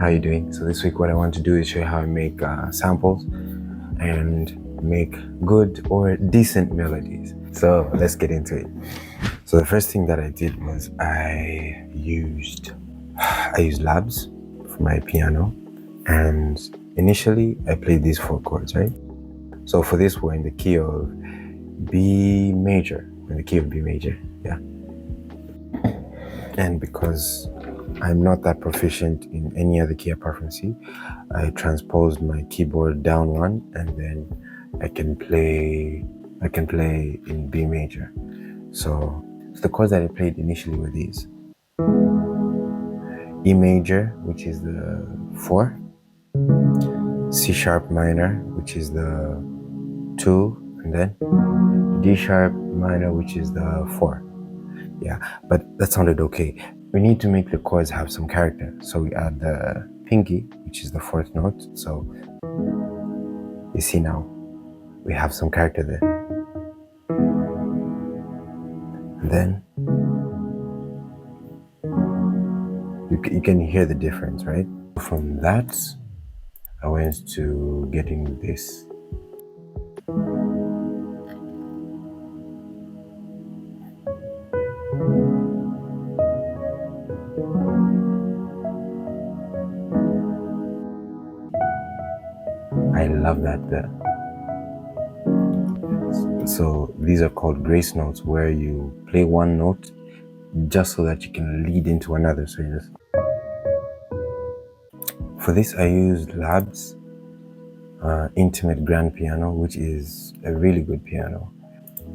how you doing? So this week what I want to do is show you how I make samples and make good or decent melodies. So let's get into it. So the first thing that I did was I used Labs for my piano, and initially I played these 4 chords, right? So for this we're in the key of B major, yeah. And because I'm not that proficient in any other key apart from C, I transposed my keyboard down one, and then I can play in B major. So the chords that I played initially were these: E major, which is the 4, C sharp minor, which is the 2, and then D sharp minor, which is the 4. Yeah, but that sounded okay. We need to make the chords have some character, so we add the pinky, which is the 4th note. So you see now we have some character there. And then you can hear the difference, right? From that, I went to getting this. I love that there. So these are called grace notes, where you play one note just so that you can lead into another. So you just... For this I used Labs Intimate Grand Piano, which is a really good piano.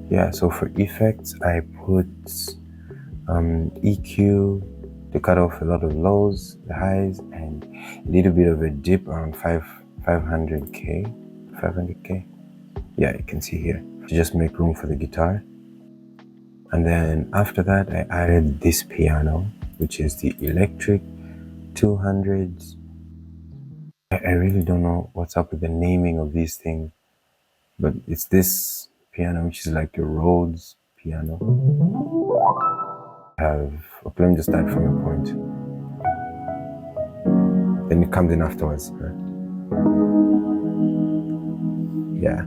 Yeah, so for effects I put EQ to cut off a lot of lows, the highs, and a little bit of a dip around 500k. Yeah, you can see here, to just make room for the guitar. And then after that I added this piano, which is the Electric 200s. I really don't know what's up with the naming of these things, but it's this piano, which is like a Rhodes piano. Okay, let me just start from a point, then it comes in afterwards, right? Yeah.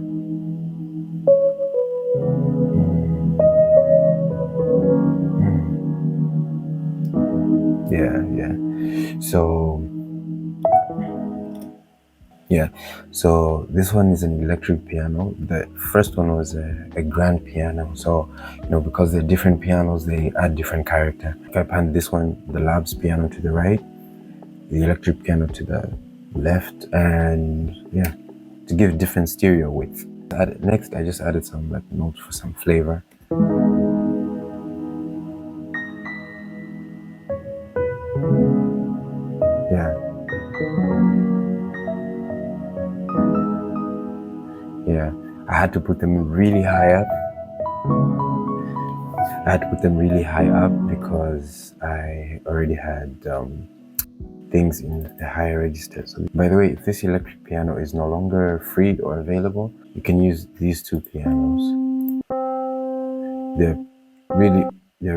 Yeah. So this one is an electric piano. The first one was a grand piano. So, because they're different pianos, they add different character. If I pan this one, the Labs piano to the right, the electric piano to the left, and yeah, to give different stereo width. Next, I just added some notes for some flavor. Yeah, I had to put them really high up. Because I already had things in the higher register. So, by the way, if this electric piano is no longer free or available, you can use these 2 pianos. They're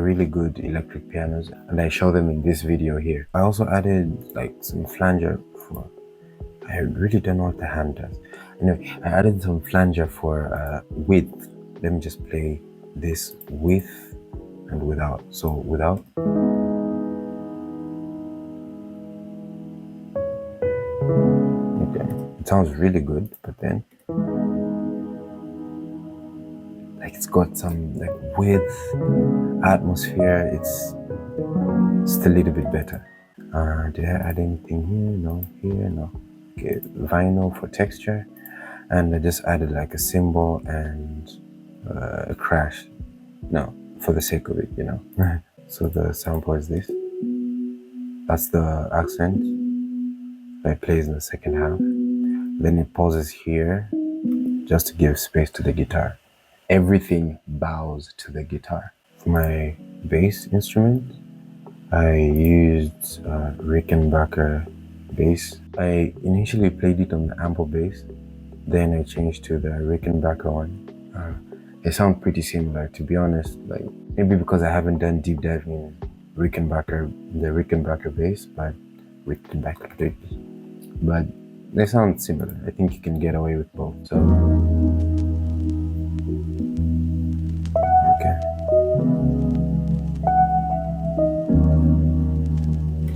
really good electric pianos, and I show them in this video here. I also added some flanger for... I really don't know what the hand does. Anyway, I added some flanger for width. Let me just play this with and without. So without. Okay, it sounds really good, but then it's got some width, atmosphere. It's just a little bit better. Did I add anything here? No, here, no. Okay, vinyl for texture, and I just added a cymbal and a crash. No, for the sake of it, So the sample is this. That's the accent that plays in the second half. Then it pauses here just to give space to the guitar. Everything bows to the guitar. For my bass instrument, I used Rickenbacker bass. I initially played it on the ample bass, then I changed to the Rickenbacker one. They sound pretty similar, to be honest. Maybe because I haven't done deep diving in the Rickenbacker bass, but ripped back a bit, but they sound similar. I think you can get away with both. So, okay.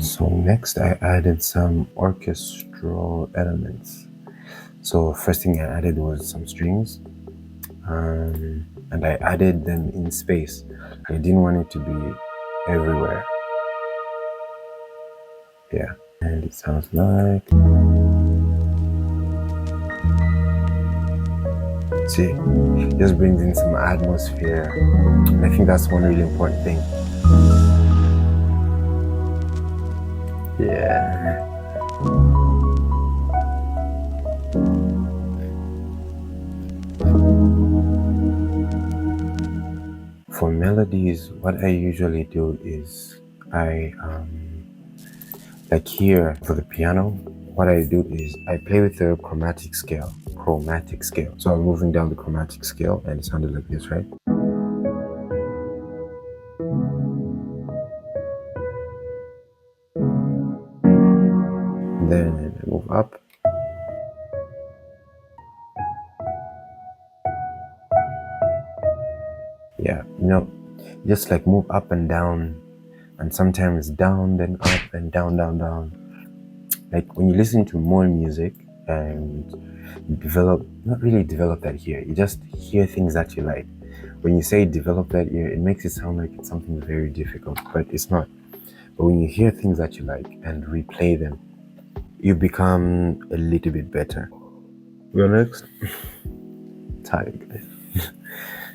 So next I added some orchestral elements. So first thing I added was some strings, and I added them in space. I didn't want it to be everywhere. Yeah, and it sounds like, see, it just brings in some atmosphere, and I think that's one really important thing. Yeah. For melodies, what I usually do is I like here for the piano, what I do is I play with the chromatic scale. So I'm moving down the chromatic scale, and it sounded like this, right? Then I move up. Yeah, just like move up and down, and sometimes down, then up, and down, down, down. Like when you listen to more music and not really develop that ear, you just hear things that you like. When you say develop that ear, it makes it sound like it's something very difficult, but it's not. But when you hear things that you like and replay them, you become a little bit better. Go next. Tired, guys.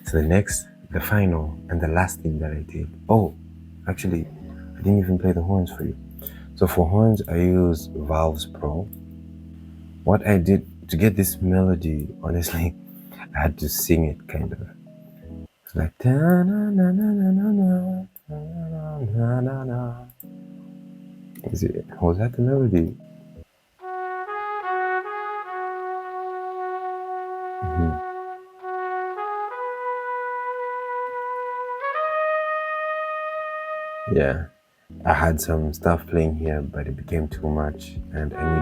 So the final, and the last thing that I did. Oh, actually, I didn't even play the horns for you. So for horns, I use Valves Pro. What I did to get this melody, honestly, I had to sing it kind of. It's like na na na na na na na na na. Was that the melody? Mm-hmm. Yeah, I had some stuff playing here, but it became too much, and I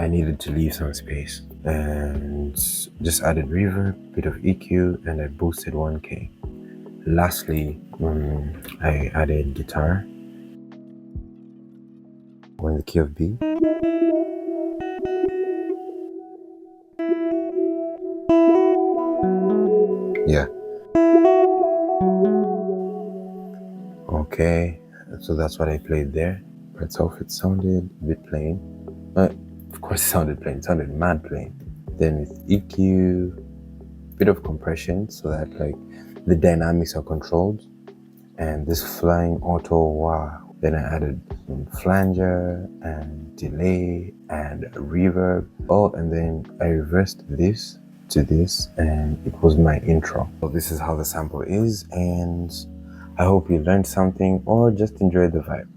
needed to leave some space, and just added reverb, bit of EQ, and I boosted 1K. Lastly, I added guitar. We're in the key of B. Yeah. Okay, so that's what I played there. By itself, it sounded a bit plain. Of course, it sounded plain. It sounded mad plain. Then with EQ, bit of compression so that like the dynamics are controlled, and this flying auto, wow. Then I added some flanger and delay and reverb. Oh, and then I reversed this to this, and it was my intro. So this is how the sample is, and I hope you learned something or just enjoyed the vibe.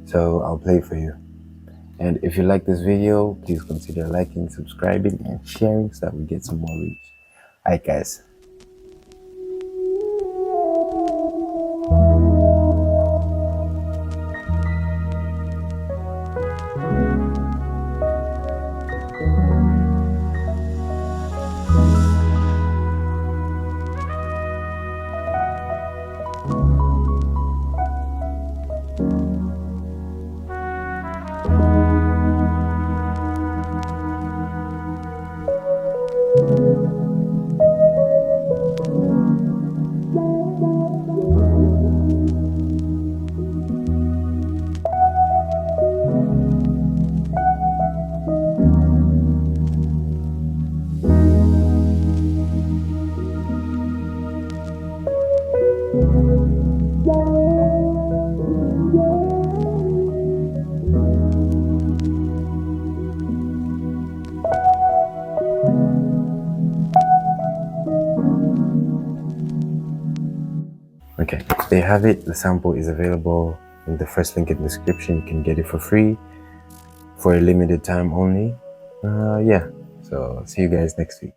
So I'll play for you. And if you like this video, please consider liking, subscribing, and sharing so that we get some more reach. Alright guys. Okay, there you have it. The sample is available in the first link in the description. You can get it for free for a limited time only. Yeah, so see you guys next week.